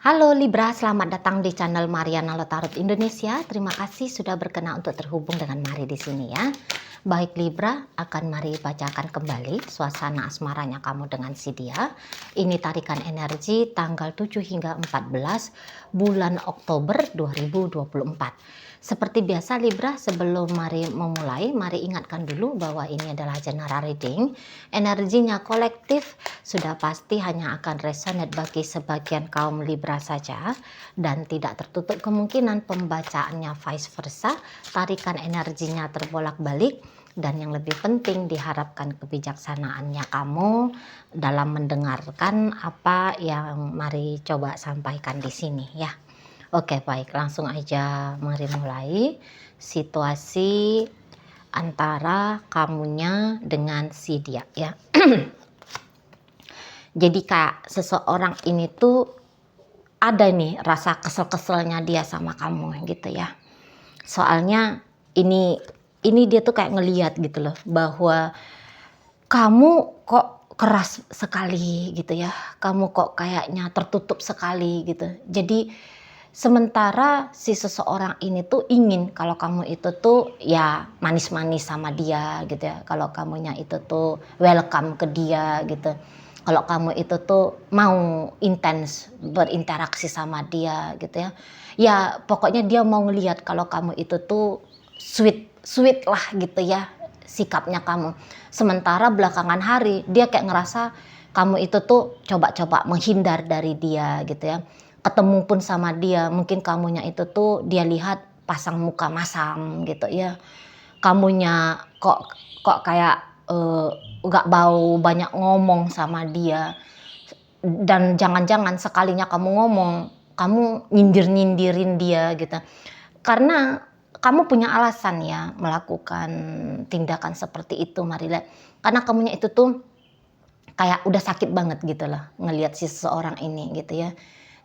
Halo Libra, selamat datang di channel Mariana Lotarot Indonesia. Terima kasih sudah berkenan untuk terhubung dengan Mari di sini ya. Baik Libra, akan Mari bacakan kembali suasana asmaranya kamu dengan si dia. Ini tarikan energi tanggal 7 hingga 14 bulan Oktober 2024. Seperti biasa Libra, sebelum Mari memulai, Mari ingatkan dulu bahwa ini adalah general reading. Energinya kolektif, sudah pasti hanya akan resonate bagi sebagian kaum Libra saja, dan tidak tertutup kemungkinan pembacaannya vice versa, tarikan energinya terbolak-balik, dan yang lebih penting diharapkan kebijaksanaannya kamu dalam mendengarkan apa yang Mari coba sampaikan di sini ya. Oke, baik, langsung aja mari mulai situasi antara kamunya dengan si dia ya. Jadi Kak, seseorang ini tuh ada nih rasa kesel-keselnya dia sama kamu gitu ya. Soalnya ini dia tuh kayak ngeliat gitu loh bahwa kamu kok keras sekali gitu ya. Kamu kok kayaknya tertutup sekali gitu. Jadi sementara si seseorang ini tuh ingin kalau kamu itu tuh ya manis-manis sama dia gitu ya. Kalau kamunya itu tuh welcome ke dia gitu. Kalau kamu itu tuh mau intens berinteraksi sama dia gitu ya. Ya pokoknya dia mau ngelihat kalau kamu itu tuh sweet lah gitu ya sikapnya kamu. Sementara belakangan hari dia kayak ngerasa kamu itu tuh coba-coba menghindar dari dia gitu ya. Ketemu pun sama dia, mungkin kamunya itu tuh dia lihat pasang muka masam gitu ya. Kamunya kok kayak gak bau banyak ngomong sama dia. Dan jangan-jangan sekalinya kamu ngomong, kamu nyindir-nyindirin dia gitu. Karena kamu punya alasan ya melakukan tindakan seperti itu Marile. Karena kamunya itu tuh kayak udah sakit banget gitu loh ngelihat si seseorang ini gitu ya.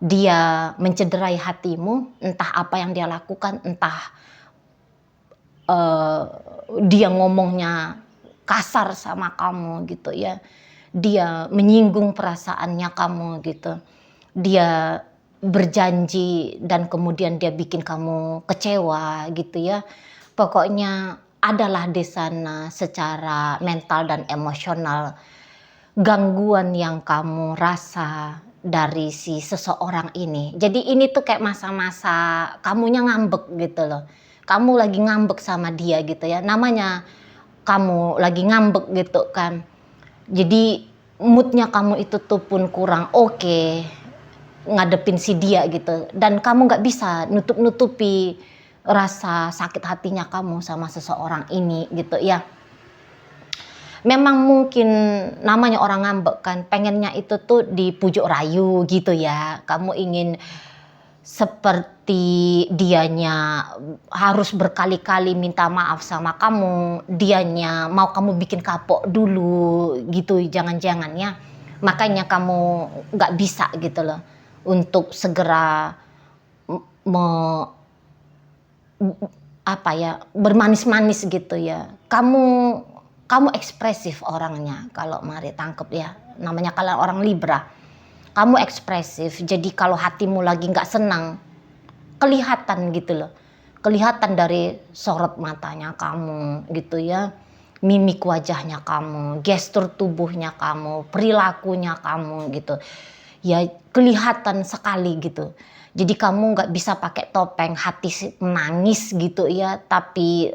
Dia mencederai hatimu, entah apa yang dia lakukan, entah dia ngomongnya kasar sama kamu gitu ya. Dia menyinggung perasaannya kamu gitu. Dia berjanji dan kemudian dia bikin kamu kecewa gitu ya. Pokoknya adalah di sana secara mental dan emosional gangguan yang kamu rasa dari si seseorang ini. Jadi ini tuh kayak masa-masa kamunya ngambek gitu loh. Kamu lagi ngambek sama dia gitu ya. Namanya kamu lagi ngambek gitu kan. Jadi moodnya kamu itu tuh pun kurang oke ngadepin si dia gitu. Dan kamu gak bisa nutup-nutupi rasa sakit hatinya kamu sama seseorang ini gitu ya. Memang mungkin namanya orang ngambek kan, pengennya itu tuh dipujuk rayu gitu ya. Kamu ingin seperti dianya harus berkali-kali minta maaf sama kamu, dianya mau kamu bikin kapok dulu gitu, jangan-jangan ya. Makanya kamu nggak bisa gitu loh untuk segera bermanis-manis gitu ya. Kamu ekspresif orangnya kalau Mari tangkep ya. Namanya kalian orang Libra. Kamu ekspresif. Jadi kalau hatimu lagi nggak senang, kelihatan gitu loh. Kelihatan dari sorot matanya kamu gitu ya. Mimik wajahnya kamu, gestur tubuhnya kamu, perilakunya kamu gitu. Ya kelihatan sekali gitu. Jadi kamu nggak bisa pakai topeng hati menangis gitu ya, tapi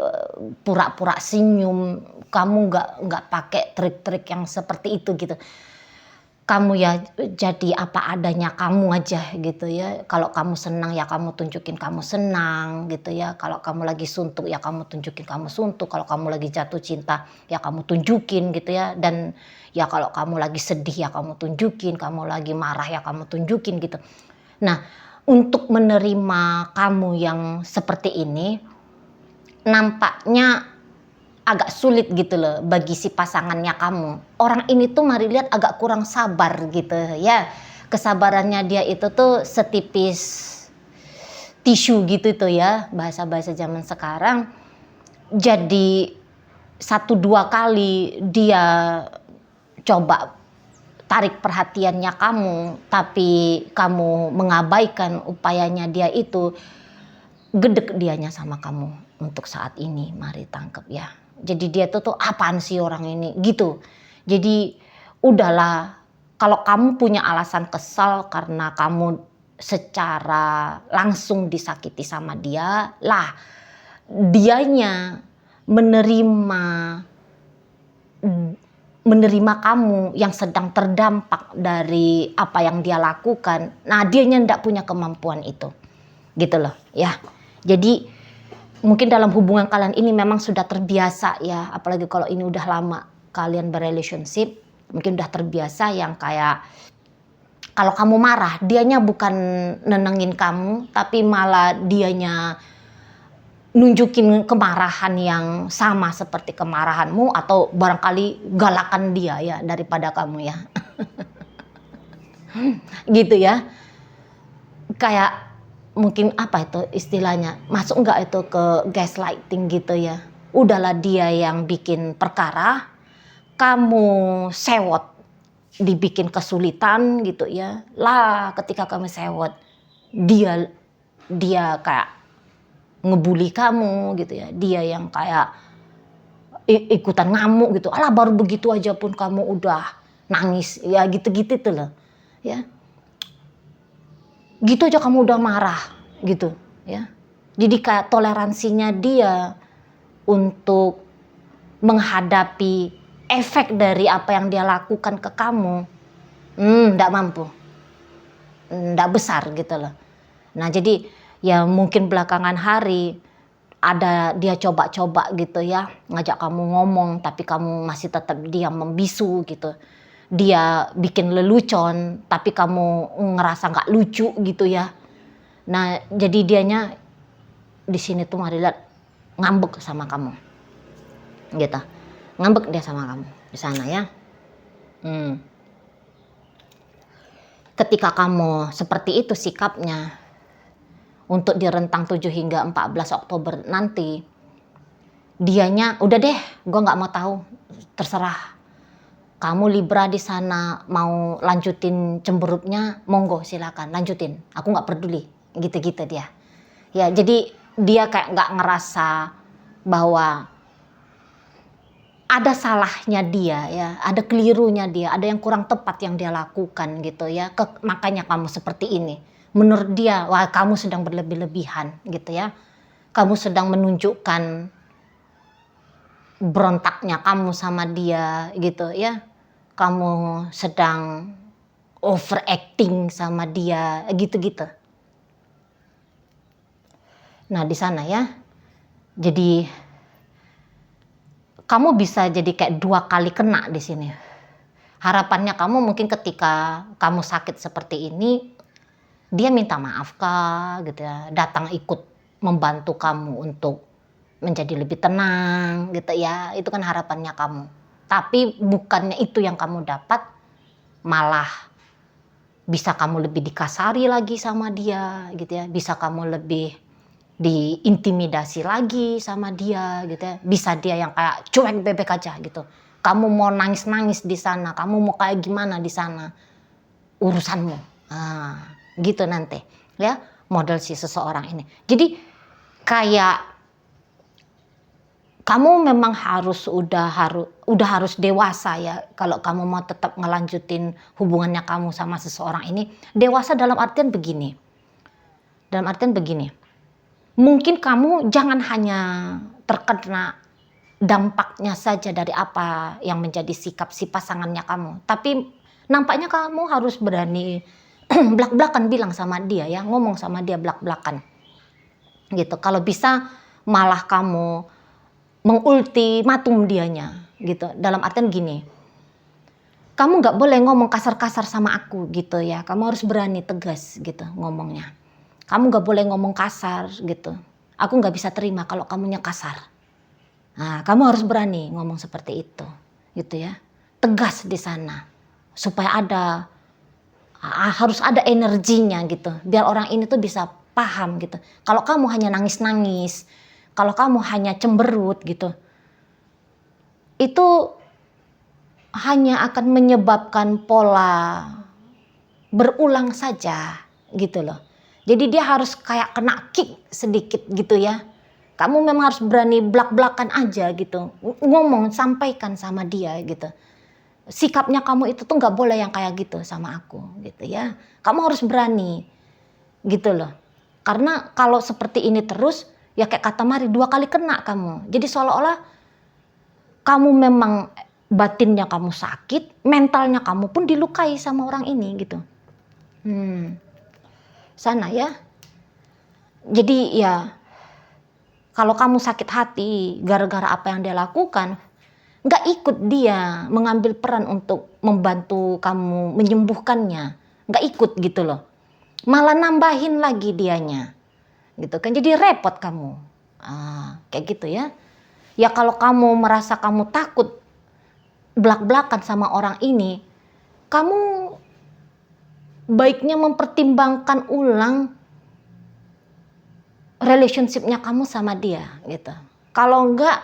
pura-pura senyum. Kamu nggak pakai trik-trik yang seperti itu gitu. Kamu ya jadi apa adanya kamu aja gitu ya. Kalau kamu senang ya kamu tunjukin kamu senang gitu ya. Kalau kamu lagi suntuk ya kamu tunjukin kamu suntuk. Kalau kamu lagi jatuh cinta ya kamu tunjukin gitu ya. Dan ya kalau kamu lagi sedih ya kamu tunjukin. Kamu lagi marah ya kamu tunjukin gitu. Nah, untuk menerima kamu yang seperti ini nampaknya agak sulit gitu loh bagi si pasangannya kamu. Orang ini tuh Mari lihat agak kurang sabar gitu ya. Kesabarannya dia itu tuh setipis tisu gitu tuh ya, bahasa-bahasa zaman sekarang. Jadi 1-2 kali dia coba tarik perhatiannya kamu, tapi kamu mengabaikan upayanya dia itu, gedek dianya sama kamu untuk saat ini. Mari tangkap ya. Jadi dia tuh apaan sih orang ini gitu. Jadi udahlah, kalau kamu punya alasan kesal karena kamu secara langsung disakiti sama dia, lah dianya menerima kamu yang sedang terdampak dari apa yang dia lakukan. Nah, dianya ndak punya kemampuan itu. Gitu loh, ya. Jadi mungkin dalam hubungan kalian ini memang sudah terbiasa ya, apalagi kalau ini udah lama kalian berrelationship, mungkin udah terbiasa yang kayak kalau kamu marah, dianya bukan nenengin kamu, tapi malah dianya nunjukin kemarahan yang sama seperti kemarahanmu, atau barangkali galakan dia ya daripada kamu ya. Gitu ya. Kayak mungkin apa itu istilahnya, masuk nggak itu ke gaslighting gitu ya. Udahlah dia yang bikin perkara, kamu sewot, dibikin kesulitan gitu ya. Lah ketika kamu sewot, dia kayak ngebully kamu gitu ya. Dia yang kayak ikutan ngamuk gitu. Alah baru begitu aja pun kamu udah nangis ya, gitu-gitu tuh loh ya. Gitu aja kamu udah marah gitu ya. Jadi kayak toleransinya dia untuk menghadapi efek dari apa yang dia lakukan ke kamu, nggak mampu, nggak besar gitu loh. Nah jadi ya mungkin belakangan hari ada dia coba-coba gitu ya, ngajak kamu ngomong tapi kamu masih tetap diam membisu gitu. Dia bikin lelucon tapi kamu ngerasa nggak lucu gitu ya. Nah jadi dianya di sini tuh mari lihat ngambek sama kamu gitu, ngambek dia sama kamu di sana ya. Ketika kamu seperti itu sikapnya untuk di rentang 7 hingga 14 Oktober nanti, dianya udah deh, gue nggak mau tahu, terserah. Kamu Libra di sana mau lanjutin cemberutnya, monggo silakan lanjutin. Aku nggak peduli, gitu-gitu dia. Ya jadi dia kayak nggak ngerasa bahwa ada salahnya dia ya, ada kelirunya dia, ada yang kurang tepat yang dia lakukan gitu ya. Makanya kamu seperti ini. Menurut dia, wah kamu sedang berlebih-lebihan gitu ya. Kamu sedang menunjukkan berontaknya kamu sama dia gitu ya. Kamu sedang overacting sama dia gitu-gitu. Nah di sana ya, jadi kamu bisa jadi kayak 2 kali kena di sini. Harapannya kamu mungkin ketika kamu sakit seperti ini, dia minta maaf kah gitu ya, datang ikut membantu kamu untuk menjadi lebih tenang gitu ya. Itu kan harapannya kamu. Tapi bukannya itu yang kamu dapat, malah bisa kamu lebih dikasari lagi sama dia gitu ya. Bisa kamu lebih diintimidasi lagi sama dia gitu ya. Bisa dia yang kayak cuek bebek aja gitu. Kamu mau nangis-nangis di sana, kamu mau kayak gimana di sana, urusanmu. Gitu nanti ya model si seseorang ini. Jadi kayak kamu memang udah harus dewasa ya kalau kamu mau tetap ngelanjutin hubungannya kamu sama seseorang ini. Dewasa dalam artian begini. Mungkin kamu jangan hanya terkena dampaknya saja dari apa yang menjadi sikap si pasangannya kamu. Tapi nampaknya kamu harus berani blak-blakan bilang sama dia ya, ngomong sama dia blak-blakan. Gitu. Kalau bisa malah kamu mengultimatum dianya gitu. Dalam artian gini, kamu nggak boleh ngomong kasar-kasar sama aku gitu ya. Kamu harus berani tegas gitu ngomongnya. Kamu nggak boleh ngomong kasar gitu. Aku nggak bisa terima kalau kamunya kasar. Nah, kamu harus berani ngomong seperti itu, gitu ya. Tegas di sana, supaya harus ada energinya gitu. Biar orang ini tuh bisa paham gitu. Kalau kamu hanya nangis-nangis, kalau kamu hanya cemberut gitu, itu hanya akan menyebabkan pola berulang saja gitu loh. Jadi dia harus kayak kena kick sedikit gitu ya. Kamu memang harus berani blak-blakan aja gitu. Ngomong, sampaikan sama dia gitu. Sikapnya kamu itu tuh nggak boleh yang kayak gitu sama aku gitu ya. Kamu harus berani gitu loh. Karena kalau seperti ini terus ya kayak kata Mari, 2 kali kena kamu. Jadi seolah-olah kamu memang batinnya kamu sakit, mentalnya kamu pun dilukai sama orang ini gitu. Sana ya. Jadi ya kalau kamu sakit hati gara-gara apa yang dia lakukan, nggak ikut dia mengambil peran untuk membantu kamu menyembuhkannya, nggak ikut gitu loh, malah nambahin lagi dianya gitu kan, jadi repot kamu. Kayak gitu ya. Ya kalau kamu merasa kamu takut belak-belakan sama orang ini, kamu baiknya mempertimbangkan ulang relationship-nya kamu sama dia gitu. Kalau enggak,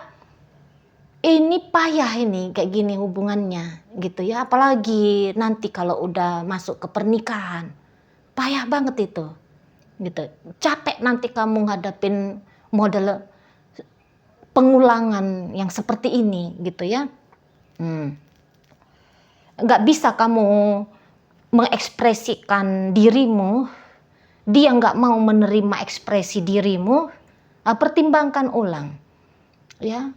ini payah ini kayak gini hubungannya gitu ya. Apalagi nanti kalau udah masuk ke pernikahan, payah banget itu gitu. Capek nanti kamu ngadapin model pengulangan yang seperti ini gitu ya. Nggak bisa kamu mengekspresikan dirimu, dia nggak mau menerima ekspresi dirimu. Pertimbangkan ulang ya.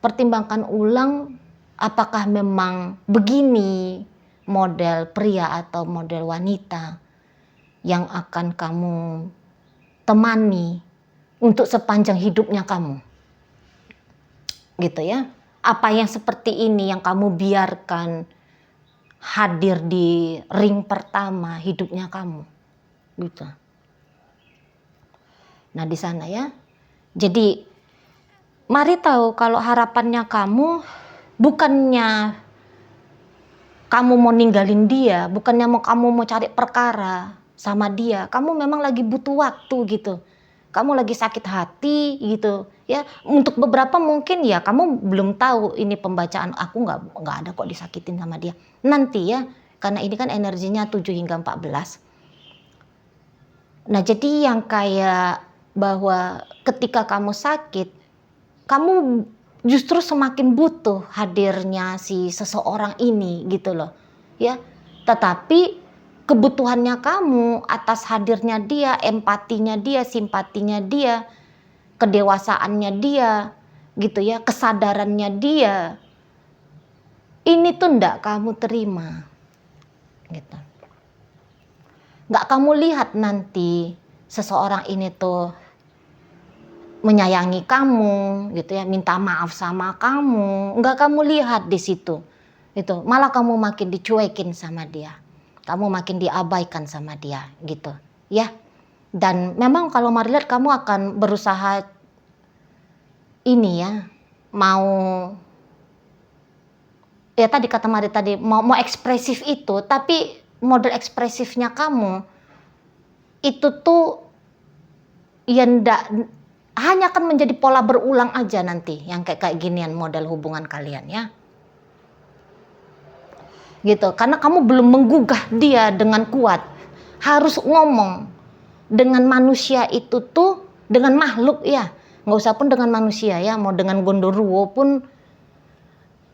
Pertimbangkan ulang apakah memang begini model pria atau model wanita yang akan kamu temani untuk sepanjang hidupnya kamu gitu ya. Apa yang seperti ini yang kamu biarkan hadir di ring pertama hidupnya kamu gitu. Nah di sana ya. Jadi Mari tahu kalau harapannya kamu bukannya kamu mau ninggalin dia, bukannya kamu mau cari perkara sama dia. Kamu memang lagi butuh waktu gitu. Kamu lagi sakit hati gitu ya. Untuk beberapa mungkin ya kamu belum tahu ini pembacaan aku nggak ada kok disakitin sama dia. Nanti ya, karena ini kan energinya 7 hingga 14. Nah jadi yang kayak bahwa ketika kamu sakit, kamu justru semakin butuh hadirnya si seseorang ini gitu loh ya. Tetapi kebutuhannya kamu atas hadirnya dia, empatinya dia, simpatinya dia, kedewasaannya dia gitu ya, kesadarannya dia, ini tuh ndak kamu terima gitu. Nggak kamu lihat nanti seseorang ini tuh menyayangi kamu gitu ya, minta maaf sama kamu, nggak kamu lihat di situ. Itu malah kamu makin dicuekin sama dia, kamu makin diabaikan sama dia gitu ya. Dan memang kalau Mari lihat kamu akan berusaha ini ya, mau ya tadi kata Mari tadi mau ekspresif itu, tapi model ekspresifnya kamu itu tuh ya ndak, hanya akan menjadi pola berulang aja nanti yang kayak ginian model hubungan kalian ya. Gitu. Karena kamu belum menggugah dia dengan kuat. Harus ngomong dengan manusia itu tuh, dengan makhluk ya. Nggak usah pun dengan manusia ya, mau dengan gondoruo pun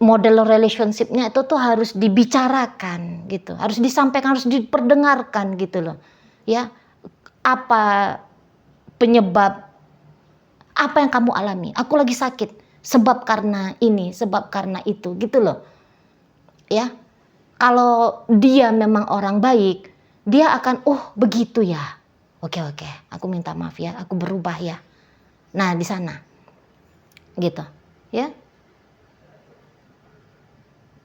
model relationship-nya itu tuh harus dibicarakan gitu. Harus disampaikan, harus diperdengarkan gitu loh. Ya. Apa penyebab apa yang kamu alami? Aku lagi sakit, sebab karena ini, sebab karena itu, gitu loh. Ya, kalau dia memang orang baik, dia akan, oh begitu ya. Oke, aku minta maaf ya, aku berubah ya. Nah di sana, gitu, ya.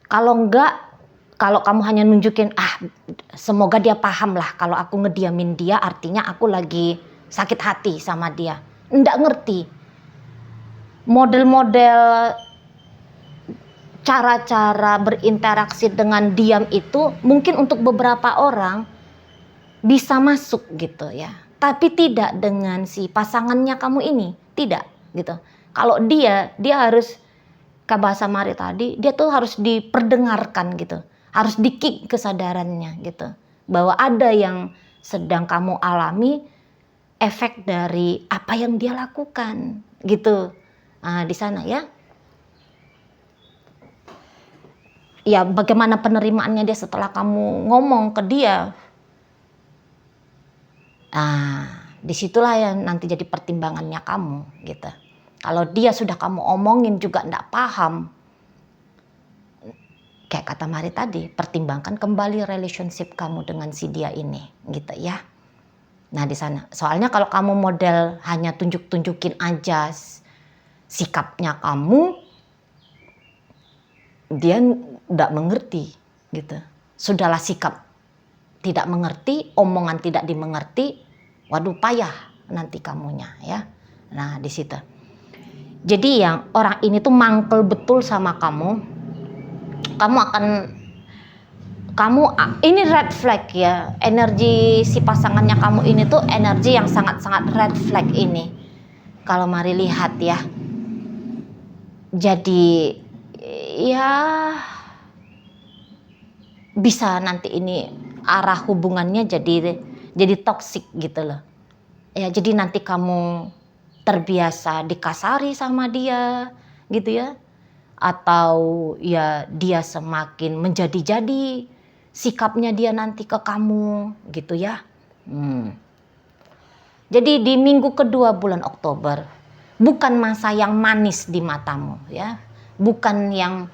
Kalau enggak, kalau kamu hanya nunjukin, semoga dia paham lah kalau aku ngediamin dia artinya aku lagi sakit hati sama dia. Nggak ngerti. Model-model cara-cara berinteraksi dengan diam itu mungkin untuk beberapa orang bisa masuk gitu ya. Tapi tidak dengan si pasangannya kamu ini. Tidak gitu. Kalau dia harus bahasa Mari tadi, dia tuh harus diperdengarkan gitu. Harus di-kick kesadarannya gitu. Bahwa ada yang sedang kamu alami efek dari apa yang dia lakukan gitu. Nah, di sana ya. Ya bagaimana penerimaannya dia setelah kamu ngomong ke dia. Nah, disitulah yang nanti jadi pertimbangannya kamu gitu. Kalau dia sudah kamu omongin juga enggak paham, kayak kata Mari tadi, pertimbangkan kembali relationship kamu dengan si dia ini, gitu ya. Nah di sana, soalnya kalau kamu model hanya tunjukin aja sikapnya kamu, dia enggak mengerti, gitu. Sudahlah sikap tidak mengerti, omongan tidak dimengerti, waduh payah nanti kamunya ya. Nah di situ. Jadi yang orang ini tuh mangkel betul sama kamu ini red flag ya. Energi si pasangannya kamu ini tuh energi yang sangat-sangat red flag ini. Kalau Mari lihat ya. Jadi ya bisa nanti ini arah hubungannya jadi toksik gitu loh. Ya jadi nanti kamu terbiasa dikasari sama dia gitu ya, atau ya dia semakin menjadi-jadi sikapnya dia nanti ke kamu gitu ya. Jadi di minggu kedua bulan Oktober bukan masa yang manis di matamu ya, bukan yang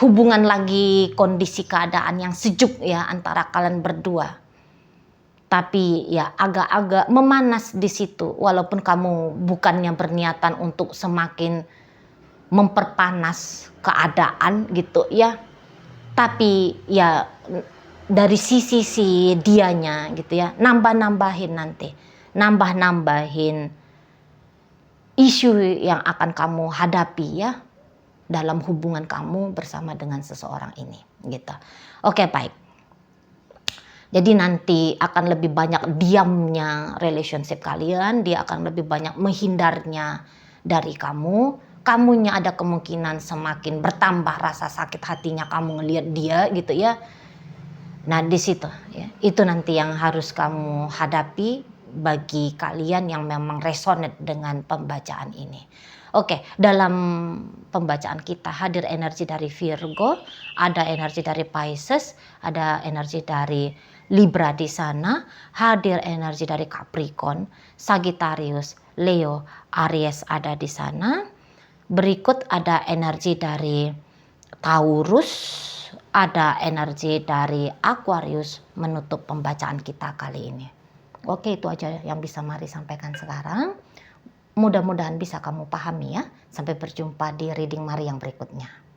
hubungan lagi kondisi keadaan yang sejuk ya antara kalian berdua. Tapi ya agak-agak memanas di situ, walaupun kamu bukannya berniatan untuk semakin memperpanas keadaan gitu ya. Tapi ya dari sisi si dianya gitu ya, nambah-nambahin isu yang akan kamu hadapi ya dalam hubungan kamu bersama dengan seseorang ini gitu. Oke, baik. Jadi nanti akan lebih banyak diamnya relationship kalian, dia akan lebih banyak menghindarnya dari kamu. Kamunya ada kemungkinan semakin bertambah rasa sakit hatinya kamu ngelihat dia gitu ya. Nah di situ ya, itu nanti yang harus kamu hadapi bagi kalian yang memang resonate dengan pembacaan ini. Oke, dalam pembacaan kita hadir energi dari Virgo, ada energi dari Pisces, ada energi dari Libra di sana, hadir energi dari Capricorn, Sagittarius, Leo, Aries ada di sana. Berikut ada energi dari Taurus, ada energi dari Aquarius menutup pembacaan kita kali ini. Oke, itu aja yang bisa Mari sampaikan sekarang. Mudah-mudahan bisa kamu pahami ya. Sampai berjumpa di reading Mari yang berikutnya.